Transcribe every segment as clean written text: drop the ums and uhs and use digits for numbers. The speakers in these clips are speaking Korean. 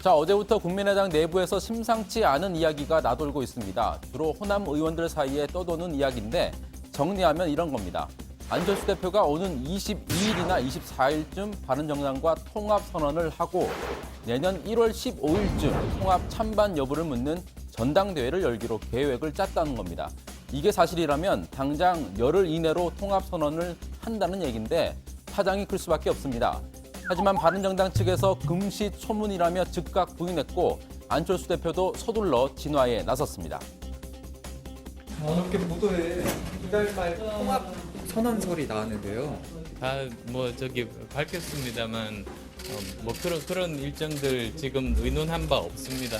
자, 어제부터 국민의당 내부에서 심상치 않은 이야기가 나돌고 있습니다. 주로 호남 의원들 사이에 떠도는 이야기인데 정리하면 이런 겁니다. 안철수 대표가 오는 22일이나 24일쯤 바른정당과 통합선언을 하고 내년 1월 15일쯤 통합 찬반 여부를 묻는 전당대회를 열기로 계획을 짰다는 겁니다. 이게 사실이라면 당장 열흘 이내로 통합선언을 한다는 얘기인데 파장이 클 수밖에 없습니다. 하지만 바른정당 측에서 금시초문이라며 즉각 부인했고 안철수 대표도 서둘러 진화에 나섰습니다. 어저께 보도에 이달 말 통합 선언설이 나왔는데요. 다 밝혔습니다만 그런 일정들 지금 의논한 바 없습니다.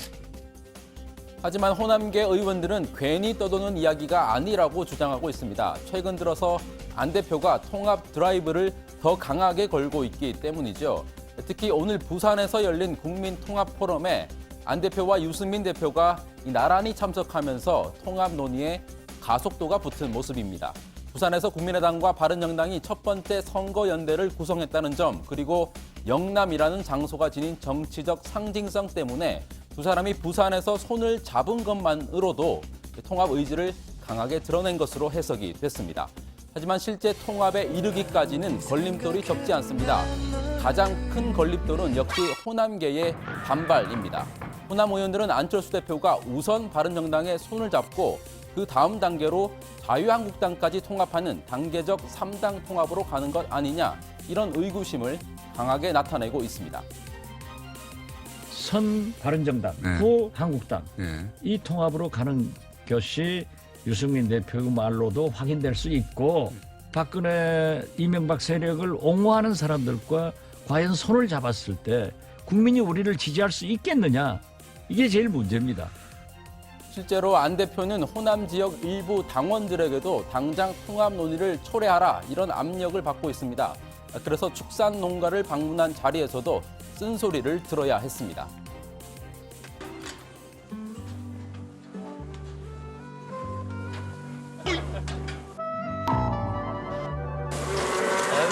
하지만 호남계 의원들은 괜히 떠도는 이야기가 아니라고 주장하고 있습니다. 최근 들어서 안 대표가 통합 드라이브를 더 강하게 걸고 있기 때문이죠. 특히 오늘 부산에서 열린 국민통합포럼에 안 대표와 유승민 대표가 나란히 참석하면서 통합 논의에 가속도가 붙은 모습입니다. 부산에서 국민의당과 바른정당이 첫 번째 선거연대를 구성했다는 점, 그리고 영남이라는 장소가 지닌 정치적 상징성 때문에 두 사람이 부산에서 손을 잡은 것만으로도 통합 의지를 강하게 드러낸 것으로 해석이 됐습니다. 하지만 실제 통합에 이르기까지는 걸림돌이 적지 않습니다. 가장 큰 걸림돌은 역시 호남계의 반발입니다. 호남 의원들은 안철수 대표가 우선 바른정당의 손을 잡고 그 다음 단계로 자유한국당까지 통합하는 단계적 3당 통합으로 가는 것 아니냐, 이런 의구심을 강하게 나타내고 있습니다. 선 바른정당, 후 한국당 이 통합으로 가는 것이 유승민 대표의 말로도 확인될 수 있고 박근혜 이명박 세력을 옹호하는 사람들과 과연 손을 잡았을 때 국민이 우리를 지지할 수 있겠느냐, 이게 제일 문제입니다. 실제로 안 대표는 호남 지역 일부 당원들에게도 당장 통합 논의를 초래하라, 이런 압력을 받고 있습니다. 그래서 축산 농가를 방문한 자리에서도 쓴소리를 들어야 했습니다.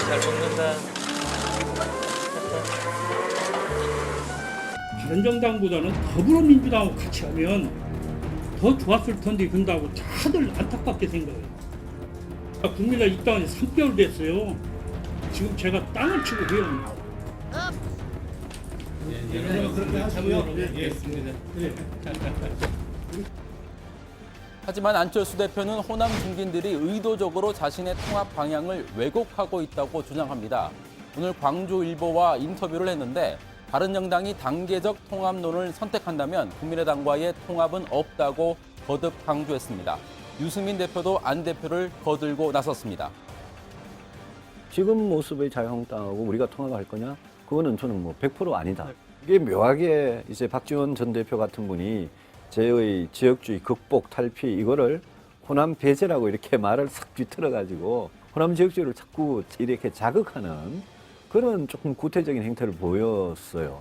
잘 먹는다. 바른정당보다는 더불어민주당하고 같이 하면 더 좋았을 텐데 그런다고 다들 안타깝게 생각해요. 국민의당 입당한 지 3개월 됐어요. 지금 제가 땅을 치고 회원입니다. 하지만 안철수 대표는 호남 중진들이 의도적으로 자신의 통합 방향을 왜곡하고 있다고 주장합니다. 오늘 광주일보와 인터뷰를 했는데 바른정당이 단계적 통합론을 선택한다면 국민의당과의 통합은 없다고 거듭 강조했습니다. 유승민 대표도 안 대표를 거들고 나섰습니다. 지금 모습의 자유한국당하고 우리가 통합할 거냐? 그거는 저는 100% 아니다. 이게 묘하게 이제 박지원 전 대표 같은 분이 제의 지역주의 극복 탈피 이거를 호남 배제라고 이렇게 말을 싹 뒤틀어가지고 호남 지역주의를 자꾸 이렇게 자극하는 그런 조금 구태적인 행태를 보였어요.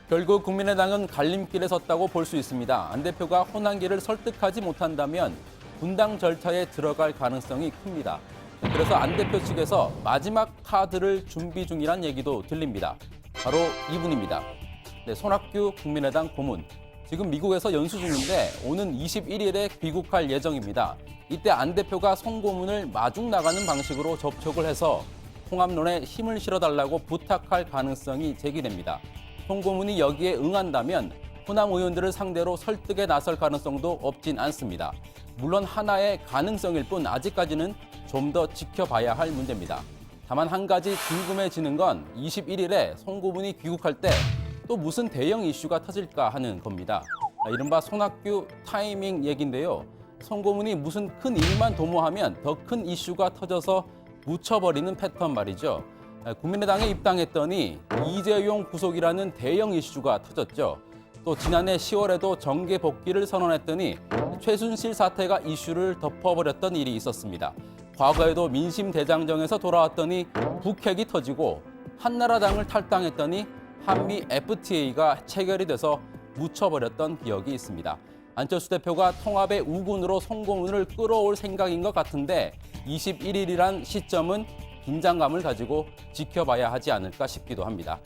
결국 국민의당은 갈림길에 섰다고 볼 수 있습니다. 안 대표가 호남계를 설득하지 못한다면 분당 절차에 들어갈 가능성이 큽니다. 그래서 안 대표 측에서 마지막 카드를 준비 중이란 얘기도 들립니다. 바로 이분입니다. 손학규 국민의당 고문. 지금 미국에서 연수 중인데 오는 21일에 귀국할 예정입니다. 이때 안 대표가 송 고문을 마중 나가는 방식으로 접촉을 해서 통합론에 힘을 실어달라고 부탁할 가능성이 제기됩니다. 송 고문이 여기에 응한다면 호남 의원들을 상대로 설득에 나설 가능성도 없진 않습니다. 물론 하나의 가능성일 뿐 아직까지는 좀 더 지켜봐야 할 문제입니다. 다만 한 가지 궁금해지는 건 21일에 송 고문이 귀국할 때 또 무슨 대형 이슈가 터질까 하는 겁니다. 이른바 손학규 타이밍 얘기인데요. 송 고문이 무슨 큰 일만 도모하면 더 큰 이슈가 터져서 묻혀버리는 패턴 말이죠. 국민의당에 입당했더니 이재용 구속이라는 대형 이슈가 터졌죠. 또 지난해 10월에도 정계 복귀를 선언했더니 최순실 사태가 이슈를 덮어버렸던 일이 있었습니다. 과거에도 민심 대장정에서 돌아왔더니 북핵이 터지고 한나라당을 탈당했더니 한미 FTA가 체결이 돼서 묻혀버렸던 기억이 있습니다. 안철수 대표가 통합의 우군으로 송 고문을 끌어올 생각인 것 같은데 21일이란 시점은 긴장감을 가지고 지켜봐야 하지 않을까 싶기도 합니다.